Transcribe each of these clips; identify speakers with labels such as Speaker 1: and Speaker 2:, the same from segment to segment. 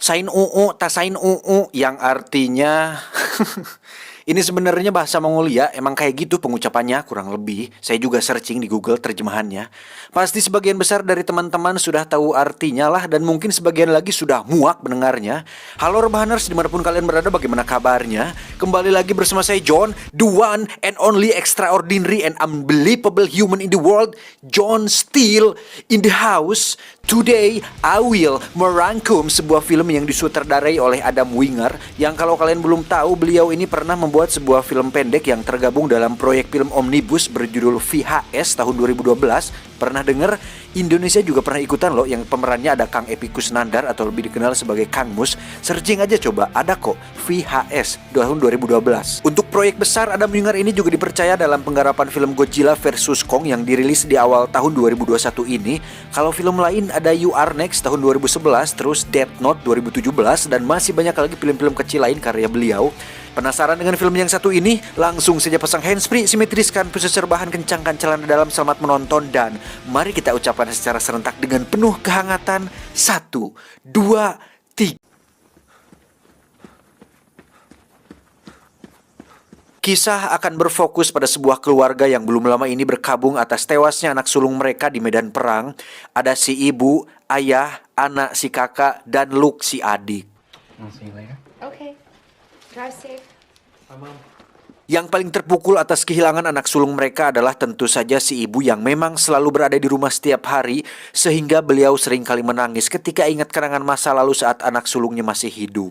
Speaker 1: Sain UU, tasain UU, yang artinya ini sebenarnya bahasa Mongolia, emang kayak gitu pengucapannya kurang lebih. Saya juga searching di Google terjemahannya. Pasti sebagian besar dari teman-teman sudah tahu artinya lah, dan mungkin sebagian lagi sudah muak mendengarnya. Halo Rebahaners, dimanapun kalian berada, bagaimana kabarnya? Kembali lagi bersama saya John, the one and only extraordinary and unbelievable human in the world, John Steele in the house. Today, I will merangkum sebuah film yang disutradarai oleh Adam Wingard, yang kalau kalian belum tahu, beliau ini pernah membuat sebuah film pendek yang tergabung dalam proyek film omnibus berjudul VHS tahun 2012. Pernah denger? Indonesia juga pernah ikutan loh, yang pemerannya ada Kang Epy Kusnandar atau lebih dikenal sebagai Kang Mus. Searching aja coba, ada kok VHS tahun 2012. Untuk proyek besar, Adam Wingard ini juga dipercaya dalam penggarapan film Godzilla vs Kong yang dirilis di awal tahun 2021 ini. Kalau film lain ada You Are Next tahun 2011, terus Death Note 2017, dan masih banyak lagi film-film kecil lain karya beliau. Penasaran dengan film yang satu ini? Langsung saja pasang handsfree, simetriskan pusar bahan, kencangkan celana dalam, selamat menonton, dan mari kita ucapkan secara serentak dengan penuh kehangatan. 1, 2, 3. Kisah akan berfokus pada sebuah keluarga yang belum lama ini berkabung atas tewasnya anak sulung mereka di medan perang. Ada si ibu, ayah, anak si kakak, dan Luke si adik.
Speaker 2: I'll see you later.
Speaker 3: Okay. Drive safe.
Speaker 2: Bye, Mom.
Speaker 1: Yang paling terpukul atas kehilangan anak sulung mereka adalah tentu saja si ibu yang memang selalu berada di rumah setiap hari, sehingga beliau sering kali menangis ketika ingat kenangan masa lalu saat anak sulungnya masih hidup.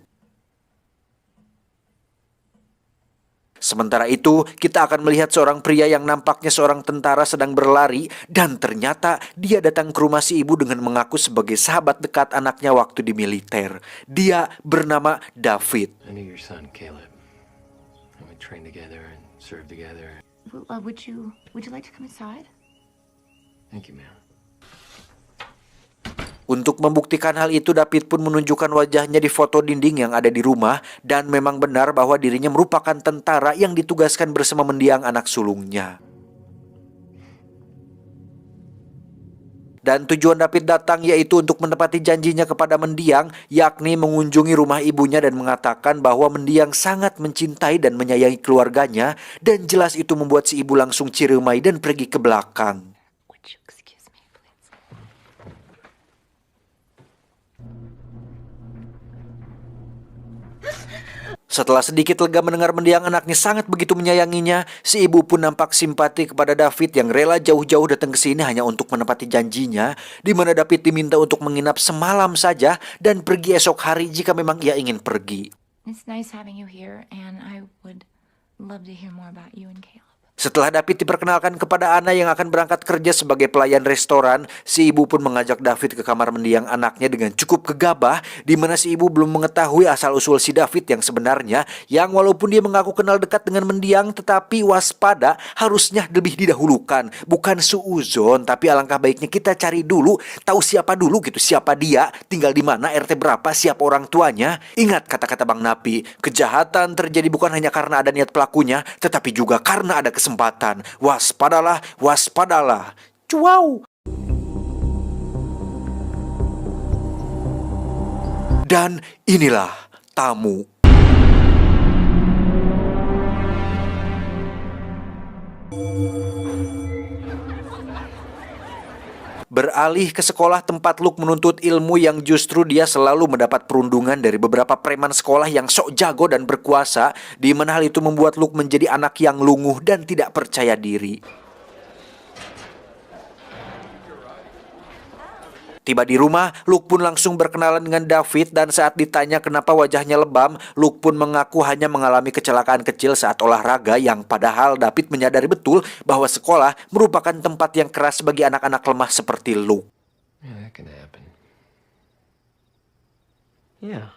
Speaker 1: Sementara itu, kita akan melihat seorang pria yang nampaknya seorang tentara sedang berlari, dan ternyata dia datang ke rumah si ibu dengan mengaku sebagai sahabat dekat anaknya waktu di militer. Dia bernama David.
Speaker 2: I knew your son, Caleb. And we trained together and served together.
Speaker 3: Would you like to come inside?
Speaker 2: Thank you, man.
Speaker 1: Untuk membuktikan hal itu, David pun menunjukkan wajahnya di foto dinding yang ada di rumah, dan memang benar bahwa dirinya merupakan tentara yang ditugaskan bersama mendiang anak sulungnya. Dan tujuan David datang yaitu untuk menepati janjinya kepada mendiang, yakni mengunjungi rumah ibunya dan mengatakan bahwa mendiang sangat mencintai dan menyayangi keluarganya, dan jelas itu membuat si ibu langsung ciremai dan pergi ke belakang.
Speaker 3: Would you excuse me, please?
Speaker 1: Setelah sedikit lega mendengar mendiang anaknya sangat begitu menyayanginya, si ibu pun nampak simpati kepada David yang rela jauh-jauh datang ke sini hanya untuk menepati janjinya, di mana David diminta untuk menginap semalam saja dan pergi esok hari jika memang ia ingin pergi.
Speaker 3: It's nice having you here, and I would love to hear more about you and Caleb.
Speaker 1: Setelah David diperkenalkan kepada Anna yang akan berangkat kerja sebagai pelayan restoran, si ibu pun mengajak David ke kamar mendiang anaknya dengan cukup gegabah, di mana si ibu belum mengetahui asal-usul si David yang sebenarnya, yang walaupun dia mengaku kenal dekat dengan mendiang, tetapi waspada harusnya lebih didahulukan. Bukan suuzon, tapi alangkah baiknya kita cari dulu, tahu siapa dulu gitu, siapa dia, tinggal di mana, RT berapa, siapa orang tuanya. Ingat kata-kata Bang Napi, kejahatan terjadi bukan hanya karena ada niat pelakunya, tetapi juga karena ada kesempatan. Waspadalah, waspadalah. Wow. Dan inilah tamu. Beralih ke sekolah tempat Luke menuntut ilmu, yang justru dia selalu mendapat perundungan dari beberapa preman sekolah yang sok jago dan berkuasa, di mana hal itu membuat Luke menjadi anak yang lunguh dan tidak percaya diri. Tiba di rumah, Luke pun langsung berkenalan dengan David, dan saat ditanya kenapa wajahnya lebam, Luke pun mengaku hanya mengalami kecelakaan kecil saat olahraga, yang padahal David menyadari betul bahwa sekolah merupakan tempat yang keras bagi anak-anak lemah seperti Luke.
Speaker 2: Yeah, that can happen. Yeah.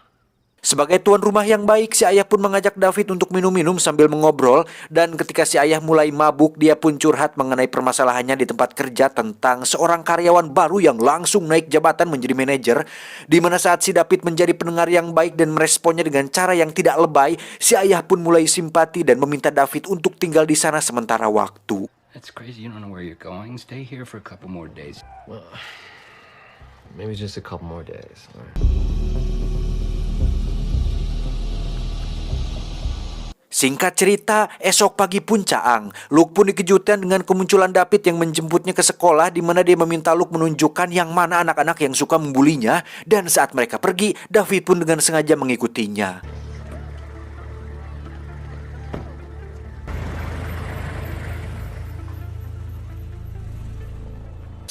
Speaker 1: Sebagai tuan rumah yang baik, si ayah pun mengajak David untuk minum-minum sambil mengobrol. Dan ketika si ayah mulai mabuk, dia pun curhat mengenai permasalahannya di tempat kerja tentang seorang karyawan baru yang langsung naik jabatan menjadi manajer. Di mana saat si David menjadi pendengar yang baik dan meresponnya dengan cara yang tidak lebay, si ayah pun mulai simpati dan meminta David untuk tinggal di sana sementara waktu.
Speaker 2: That's crazy. You don't know where you're going. Stay here for a couple more days.
Speaker 4: Well, maybe just a couple more days. All right.
Speaker 1: Singkat cerita, esok pagi pun caang. Luke pun dikejutkan dengan kemunculan David yang menjemputnya ke sekolah, di mana dia meminta Luke menunjukkan yang mana anak-anak yang suka membulinya. Dan saat mereka pergi, David pun dengan sengaja mengikutinya.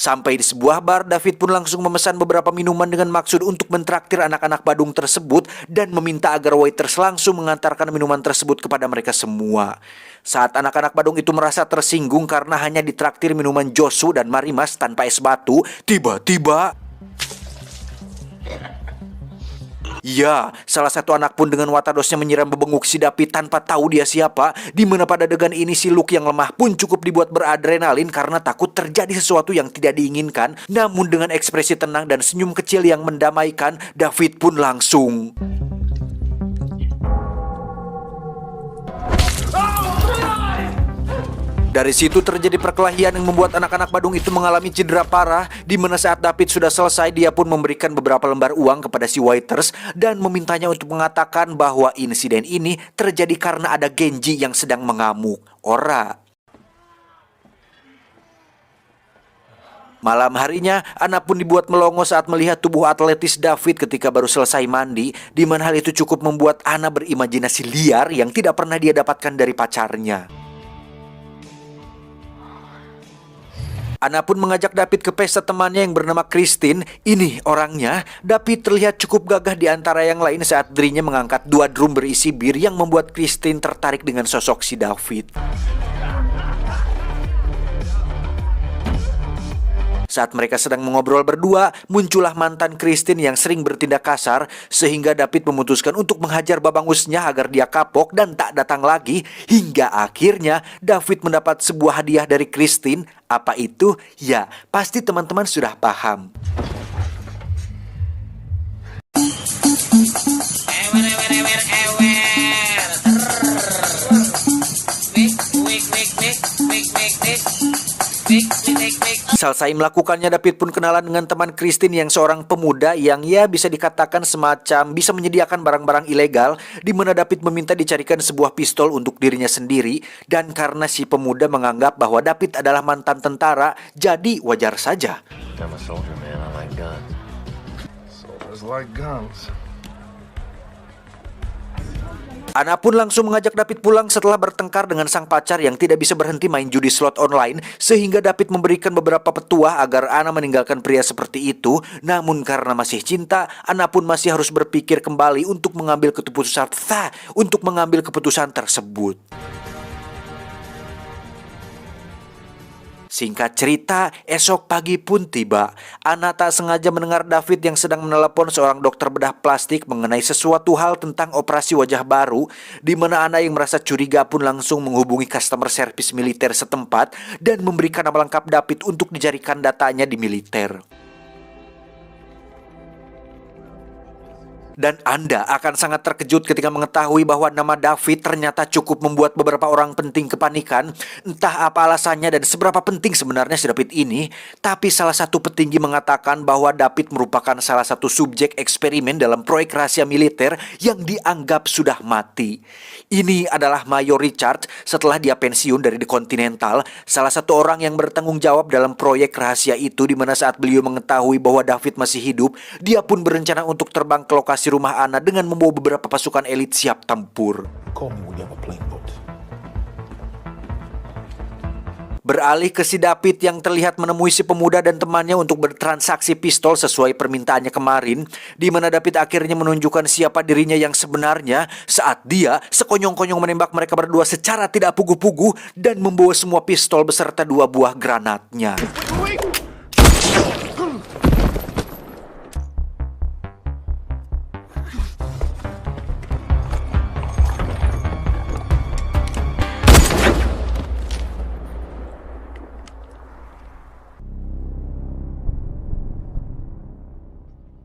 Speaker 1: Sampai di sebuah bar, David pun langsung memesan beberapa minuman dengan maksud untuk mentraktir anak-anak Badung tersebut dan meminta agar waiters langsung mengantarkan minuman tersebut kepada mereka semua. Saat anak-anak Badung itu merasa tersinggung karena hanya ditraktir minuman Josu dan Marimas tanpa es batu, tiba-tiba... Ya, salah satu anak pun dengan watadosnya menyiram bebenguk si David tanpa tahu dia siapa, di mana pada adegan ini si Luke yang lemah pun cukup dibuat beradrenalin karena takut terjadi sesuatu yang tidak diinginkan. Namun dengan ekspresi tenang dan senyum kecil yang mendamaikan, David pun langsung... Dari situ terjadi perkelahian yang membuat anak-anak Badung itu mengalami cedera parah, di mana saat David sudah selesai, dia pun memberikan beberapa lembar uang kepada si waiters dan memintanya untuk mengatakan bahwa insiden ini terjadi karena ada Genji yang sedang mengamuk. Ora. Malam harinya, Ana pun dibuat melongo saat melihat tubuh atletis David ketika baru selesai mandi, di mana hal itu cukup membuat Ana berimajinasi liar yang tidak pernah dia dapatkan dari pacarnya. Ana pun mengajak David ke pesta temannya yang bernama Christine. Ini orangnya. David terlihat cukup gagah di antara yang lain saat dirinya mengangkat 2 drum berisi bir yang membuat Christine tertarik dengan sosok si David. Saat mereka sedang mengobrol berdua, muncullah mantan Christine yang sering bertindak kasar, sehingga David memutuskan untuk menghajar babangusnya agar dia kapok dan tak datang lagi, hingga akhirnya David mendapat sebuah hadiah dari Christine. Apa itu? Ya, pasti teman-teman sudah paham. Selesai melakukannya, David pun kenalan dengan teman Christine yang seorang pemuda yang ya bisa dikatakan semacam bisa menyediakan barang-barang ilegal, di mana David meminta dicarikan sebuah pistol untuk dirinya sendiri. Dan karena si pemuda menganggap bahwa David adalah mantan tentara, jadi wajar saja.
Speaker 4: I'm a soldier, man. I like guns.
Speaker 5: Soldiers like guns.
Speaker 1: Ana pun langsung mengajak David pulang setelah bertengkar dengan sang pacar yang tidak bisa berhenti main judi slot online, sehingga David memberikan beberapa petuah agar Ana meninggalkan pria seperti itu. Namun karena masih cinta, Ana pun masih harus berpikir kembali untuk mengambil keputusan tersebut. Singkat cerita, esok pagi pun tiba. Ana tak sengaja mendengar David yang sedang menelepon seorang dokter bedah plastik mengenai sesuatu hal tentang operasi wajah baru, di mana Ana yang merasa curiga pun langsung menghubungi customer service militer setempat dan memberikan nama lengkap David untuk dijadikan datanya di militer. Dan Anda akan sangat terkejut ketika mengetahui bahwa nama David ternyata cukup membuat beberapa orang penting kepanikan. Entah apa alasannya dan seberapa penting sebenarnya si David ini, tapi salah satu petinggi mengatakan bahwa David merupakan salah satu subjek eksperimen dalam proyek rahasia militer yang dianggap sudah mati. Ini adalah Mayor Richard setelah dia pensiun dari The Continental, salah satu orang yang bertanggung jawab dalam proyek rahasia itu, di mana saat beliau mengetahui bahwa David masih hidup, dia pun berencana untuk terbang ke lokasi rumah Ana dengan membawa beberapa pasukan elit siap tempur. Beralih ke si David yang terlihat menemui si pemuda dan temannya untuk bertransaksi pistol sesuai permintaannya kemarin, di mana David akhirnya menunjukkan siapa dirinya yang sebenarnya saat dia sekonyong-konyong menembak mereka berdua secara tidak pugu-pugu dan membawa semua pistol beserta 2 buah granatnya.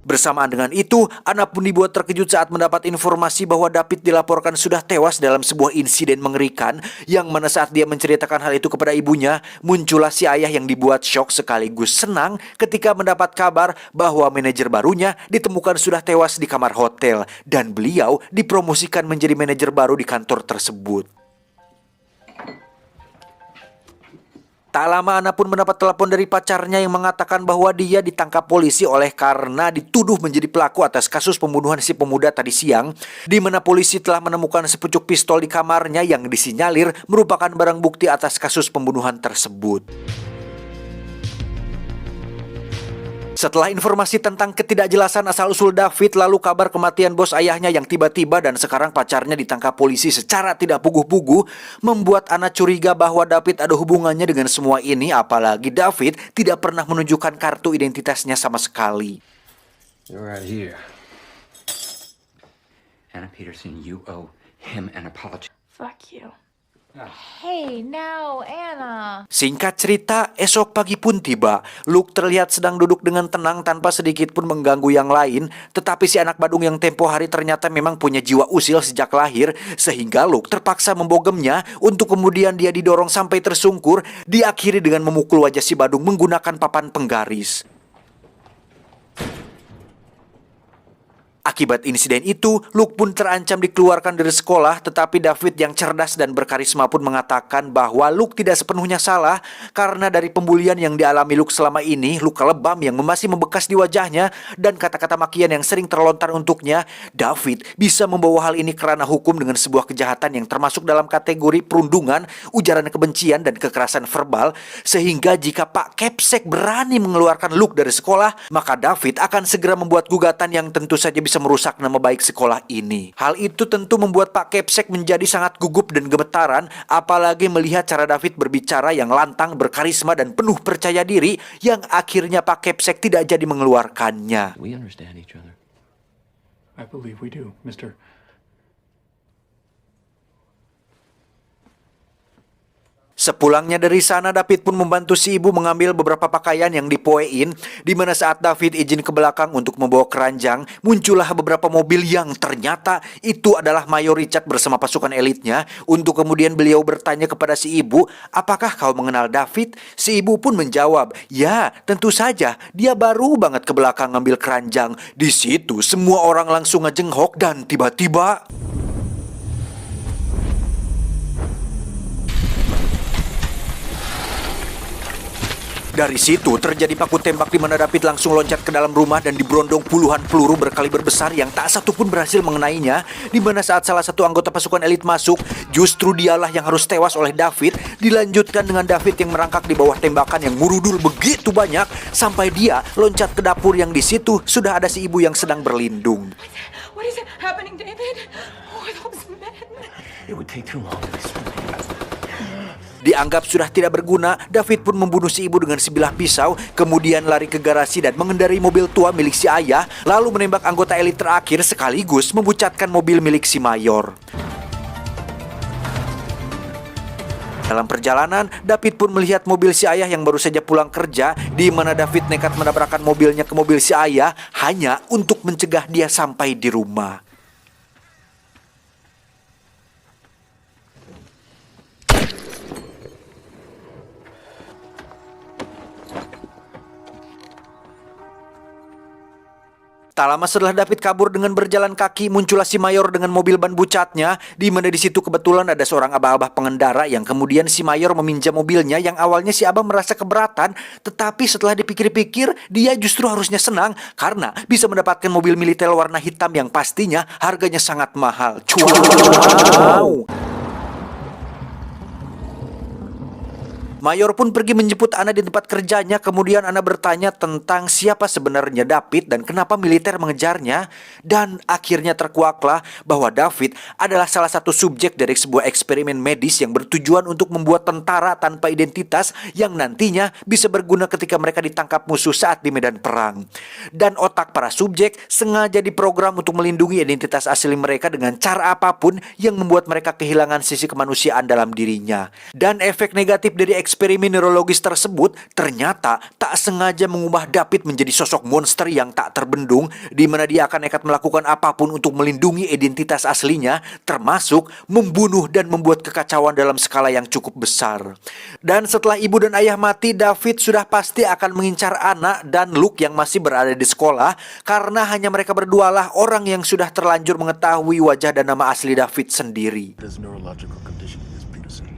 Speaker 1: Bersamaan dengan itu, Anna pun dibuat terkejut saat mendapat informasi bahwa David dilaporkan sudah tewas dalam sebuah insiden mengerikan, yang mana saat dia menceritakan hal itu kepada ibunya, muncullah si ayah yang dibuat syok sekaligus senang ketika mendapat kabar bahwa manajer barunya ditemukan sudah tewas di kamar hotel dan beliau dipromosikan menjadi manajer baru di kantor tersebut. Tak lama Anna pun mendapat telepon dari pacarnya yang mengatakan bahwa dia ditangkap polisi oleh karena dituduh menjadi pelaku atas kasus pembunuhan si pemuda tadi siang, di mana polisi telah menemukan sepucuk pistol di kamarnya yang disinyalir merupakan barang bukti atas kasus pembunuhan tersebut. Setelah informasi tentang ketidakjelasan asal-usul David, lalu kabar kematian bos ayahnya yang tiba-tiba dan sekarang pacarnya ditangkap polisi secara tidak puguh-puguh, membuat Anna curiga bahwa David ada hubungannya dengan semua ini, apalagi David tidak pernah menunjukkan kartu identitasnya sama sekali.
Speaker 5: You're right here.
Speaker 6: Anna Peterson, you owe him an apology.
Speaker 3: Fuck you. Hey, now, Anna.
Speaker 1: Singkat cerita, esok pagi pun tiba. Luke terlihat sedang duduk dengan tenang tanpa sedikit pun mengganggu yang lain. Tetapi si anak badung yang tempo hari ternyata memang punya jiwa usil sejak lahir, sehingga Luke terpaksa membogemnya untuk kemudian dia didorong sampai tersungkur, diakhiri dengan memukul wajah si badung menggunakan papan penggaris. Akibat insiden itu, Luke pun terancam dikeluarkan dari sekolah, tetapi David yang cerdas dan berkarisma pun mengatakan bahwa Luke tidak sepenuhnya salah karena dari pembulian yang dialami Luke selama ini, luka lebam yang masih membekas di wajahnya, dan kata-kata makian yang sering terlontar untuknya, David bisa membawa hal ini ke ranah hukum dengan sebuah kejahatan yang termasuk dalam kategori perundungan, ujaran kebencian, dan kekerasan verbal, sehingga jika Pak Kepsek berani mengeluarkan Luke dari sekolah, maka David akan segera membuat gugatan yang tentu saja bisa merusak nama baik sekolah ini. Hal itu tentu membuat Pak Kepsek menjadi sangat gugup dan gemetaran, apalagi melihat cara David berbicara yang lantang, berkarisma, dan penuh percaya diri, yang akhirnya Pak Kepsek tidak jadi mengeluarkannya.
Speaker 2: We understand each other.
Speaker 7: I believe we do, Mr.
Speaker 1: Sepulangnya dari sana, David pun membantu si ibu mengambil beberapa pakaian yang dipoein, di mana saat David izin ke belakang untuk membawa keranjang, muncullah beberapa mobil yang ternyata itu adalah Mayor Richard bersama pasukan elitnya. Untuk kemudian beliau bertanya kepada si ibu, apakah kau mengenal David? Si ibu pun menjawab, ya tentu saja, dia baru banget ke belakang ngambil keranjang. Di situ semua orang langsung ngejenghok dan tiba-tiba dari situ terjadi baku tembak di mana David langsung loncat ke dalam rumah dan diberondong puluhan peluru berkaliber besar yang tak satu pun berhasil mengenainya. Di mana saat salah satu anggota pasukan elit masuk, justru dialah yang harus tewas oleh David. Dilanjutkan dengan David yang merangkak di bawah tembakan yang murudul begitu banyak sampai dia loncat ke dapur yang di situ sudah ada si ibu yang sedang berlindung.
Speaker 3: What is happening, David? Oh, those men.
Speaker 2: It would take too long to explain.
Speaker 1: Dianggap sudah tidak berguna, David pun membunuh si ibu dengan sebilah pisau, kemudian lari ke garasi dan mengendarai mobil tua milik si ayah, lalu menembak anggota elit terakhir sekaligus membucatkan mobil milik si Mayor. Dalam perjalanan, David pun melihat mobil si ayah yang baru saja pulang kerja, di mana David nekat menabrakkan mobilnya ke mobil si ayah hanya untuk mencegah dia sampai di rumah. Tak lama setelah David kabur dengan berjalan kaki, muncullah si Mayor dengan mobil ban bucatnya, di mana di situ kebetulan ada seorang abah-abah pengendara yang kemudian si Mayor meminjam mobilnya yang awalnya si abah merasa keberatan, tetapi setelah dipikir-pikir dia justru harusnya senang karena bisa mendapatkan mobil militer warna hitam yang pastinya harganya sangat mahal. Wow. Mayor pun pergi menjemput Anna di tempat kerjanya. Kemudian Anna bertanya tentang siapa sebenarnya David dan kenapa militer mengejarnya. Dan akhirnya terkuaklah bahwa David adalah salah satu subjek dari sebuah eksperimen medis yang bertujuan untuk membuat tentara tanpa identitas yang nantinya bisa berguna ketika mereka ditangkap musuh saat di medan perang. Dan otak para subjek sengaja diprogram untuk melindungi identitas asli mereka dengan cara apapun yang membuat mereka kehilangan sisi kemanusiaan dalam dirinya. Dan efek negatif dari eksperimen eksperimen neurologis tersebut ternyata tak sengaja mengubah David menjadi sosok monster yang tak terbendung, di mana dia akan nekat melakukan apapun untuk melindungi identitas aslinya, termasuk membunuh dan membuat kekacauan dalam skala yang cukup besar. Dan setelah ibu dan ayah mati, David sudah pasti akan mengincar anak dan Luke yang masih berada di sekolah, karena hanya mereka berdualah orang yang sudah terlanjur mengetahui wajah dan nama asli David sendiri.
Speaker 8: There's a neurological condition in this Peterson,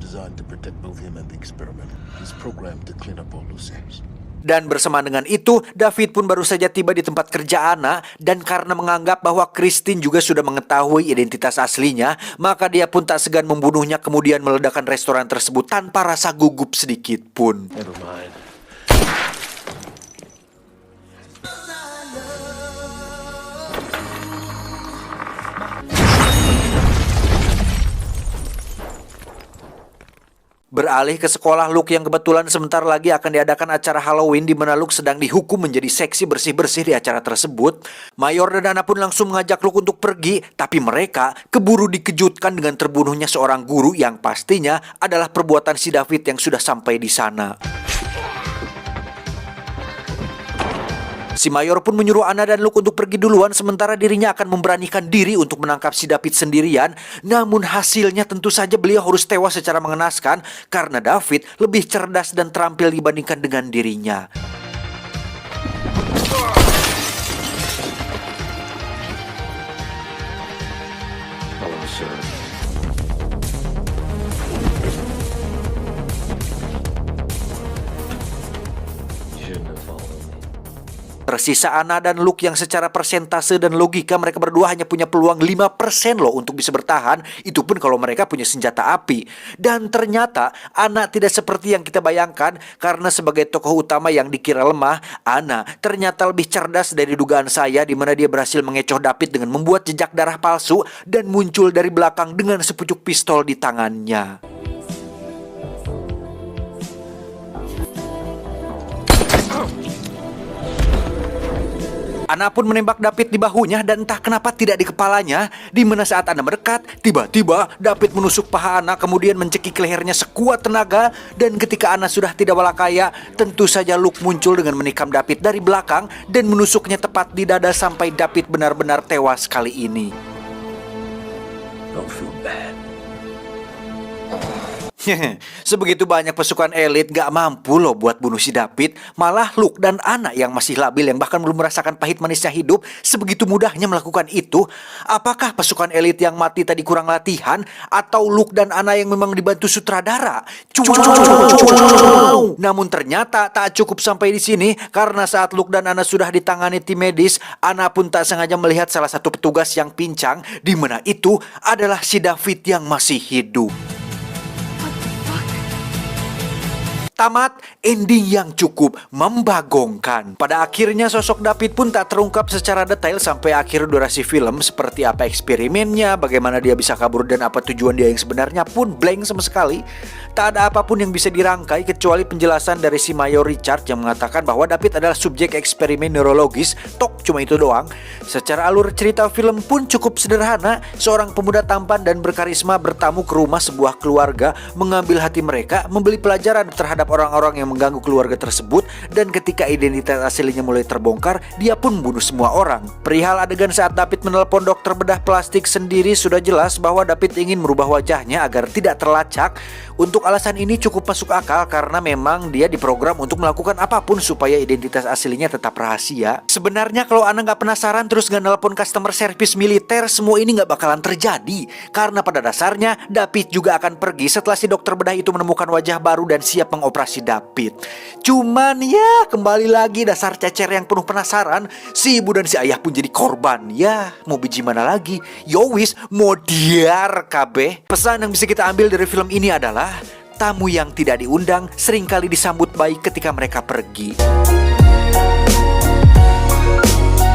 Speaker 8: designed to protect both him and the experiment. He's programmed to clean up all loose ends.
Speaker 1: Dan bersamaan dengan itu, David pun baru saja tiba di tempat kerja Anna, dan karena menganggap bahwa Christine juga sudah mengetahui identitas aslinya, maka dia pun tak segan membunuhnya kemudian meledakkan restoran tersebut tanpa rasa gugup sedikit pun.
Speaker 2: Never mind.
Speaker 1: Beralih ke sekolah Luke yang kebetulan sebentar lagi akan diadakan acara Halloween, di mana Luke sedang dihukum menjadi seksi bersih-bersih di acara tersebut. Mayor dan Anna pun langsung mengajak Luke untuk pergi, tapi mereka keburu dikejutkan dengan terbunuhnya seorang guru yang pastinya adalah perbuatan si David yang sudah sampai di sana. Si Mayor pun menyuruh Anna dan Luke untuk pergi duluan, sementara dirinya akan memberanikan diri untuk menangkap si David sendirian. Namun hasilnya tentu saja beliau harus tewas secara mengenaskan, karena David lebih cerdas dan terampil dibandingkan dengan dirinya.
Speaker 2: Hello, sir. You shouldn't have followed me.
Speaker 1: Tersisa Anna dan Luke yang secara persentase dan logika mereka berdua hanya punya peluang 5% loh untuk bisa bertahan. Itu pun kalau mereka punya senjata api. Dan ternyata Anna tidak seperti yang kita bayangkan, karena sebagai tokoh utama yang dikira lemah, Anna ternyata lebih cerdas dari dugaan saya, di mana dia berhasil mengecoh David dengan membuat jejak darah palsu dan muncul dari belakang dengan sepucuk pistol di tangannya. Anna pun menembak David di bahunya dan entah kenapa tidak di kepalanya, di mana saat Anna mendekat, tiba-tiba David menusuk paha Anna kemudian mencekik lehernya sekuat tenaga, dan ketika Anna sudah tidak walakaya, tentu saja Luke muncul dengan menikam David dari belakang dan menusuknya tepat di dada sampai David benar-benar tewas kali ini.
Speaker 8: Don't feel bad.
Speaker 1: Sebegitu banyak pasukan elit gak mampu loh buat bunuh si David. Malah Luke dan Anna yang masih labil, yang bahkan belum merasakan pahit manisnya hidup, sebegitu mudahnya melakukan itu. Apakah pasukan elit yang mati tadi kurang latihan, atau Luke dan Anna yang memang dibantu sutradara? Namun ternyata tak cukup sampai di sini, karena saat Luke dan Anna sudah ditangani tim medis, Anna pun tak sengaja melihat salah satu petugas yang pincang, di mana itu adalah si David yang masih hidup. Tamat ending yang cukup membagongkan. Pada akhirnya sosok David pun tak terungkap secara detail sampai akhir durasi film, seperti apa eksperimennya, bagaimana dia bisa kabur, dan apa tujuan dia yang sebenarnya pun blank sama sekali. Tak ada apapun yang bisa dirangkai kecuali penjelasan dari si Mayor Richard yang mengatakan bahwa David adalah subjek eksperimen neurologis. Tok, cuma itu doang. Secara alur cerita film pun cukup sederhana. Seorang pemuda tampan dan berkarisma bertamu ke rumah sebuah keluarga, mengambil hati mereka, membeli pelajaran terhadap orang-orang yang mengganggu keluarga tersebut, dan ketika identitas aslinya mulai terbongkar, dia pun membunuh semua orang. Perihal adegan saat David menelpon dokter bedah plastik sendiri, sudah jelas bahwa David ingin merubah wajahnya agar tidak terlacak. Untuk alasan ini cukup masuk akal, karena memang dia diprogram untuk melakukan apapun supaya identitas aslinya tetap rahasia. Sebenarnya kalau Anda nggak penasaran terus nggak nelpon customer service militer, semua ini nggak bakalan terjadi. Karena pada dasarnya David juga akan pergi setelah si dokter bedah itu menemukan wajah baru dan siap mengoperasi David. Cuman ya kembali lagi dasar cecer yang penuh penasaran, si ibu dan si ayah pun jadi korban. Ya mau biji mana lagi? Yowis mau diar kabeh. Pesan yang bisa kita ambil dari film ini adalah tamu yang tidak diundang seringkali disambut baik ketika mereka pergi.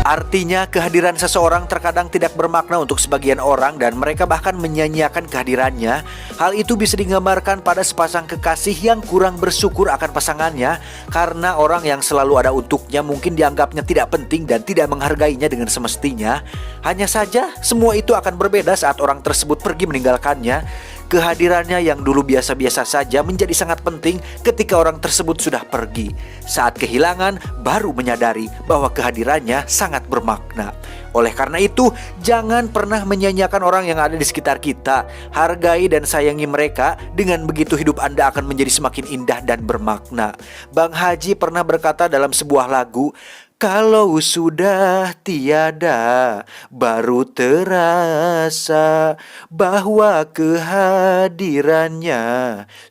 Speaker 1: Artinya kehadiran seseorang terkadang tidak bermakna untuk sebagian orang dan mereka bahkan menyanyiakan kehadirannya. Hal itu bisa digambarkan pada sepasang kekasih yang kurang bersyukur akan pasangannya, karena orang yang selalu ada untuknya mungkin dianggapnya tidak penting dan tidak menghargainya dengan semestinya. Hanya saja semua itu akan berbeda saat orang tersebut pergi meninggalkannya. Kehadirannya yang dulu biasa-biasa saja menjadi sangat penting ketika orang tersebut sudah pergi. Saat kehilangan, baru menyadari bahwa kehadirannya sangat bermakna. Oleh karena itu, jangan pernah menyanyiakan orang yang ada di sekitar kita. Hargai dan sayangi mereka, dengan begitu hidup Anda akan menjadi semakin indah dan bermakna. Bang Haji pernah berkata dalam sebuah lagu, "Kalau sudah tiada, baru terasa bahwa kehadirannya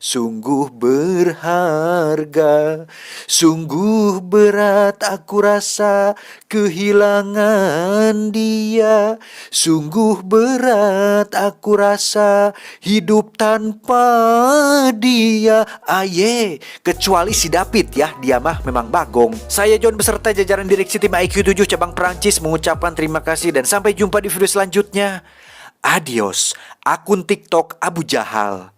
Speaker 1: sungguh berharga. Sungguh berat aku rasa kehilangan dia. Sungguh berat aku rasa hidup tanpa dia." Aye, kecuali si David ya, dia mah memang bagong. Saya John beserta jajaran direksi tim IQ 7 cabang Prancis mengucapkan terima kasih dan sampai jumpa di video selanjutnya. Adios, akun TikTok Abu Jahal.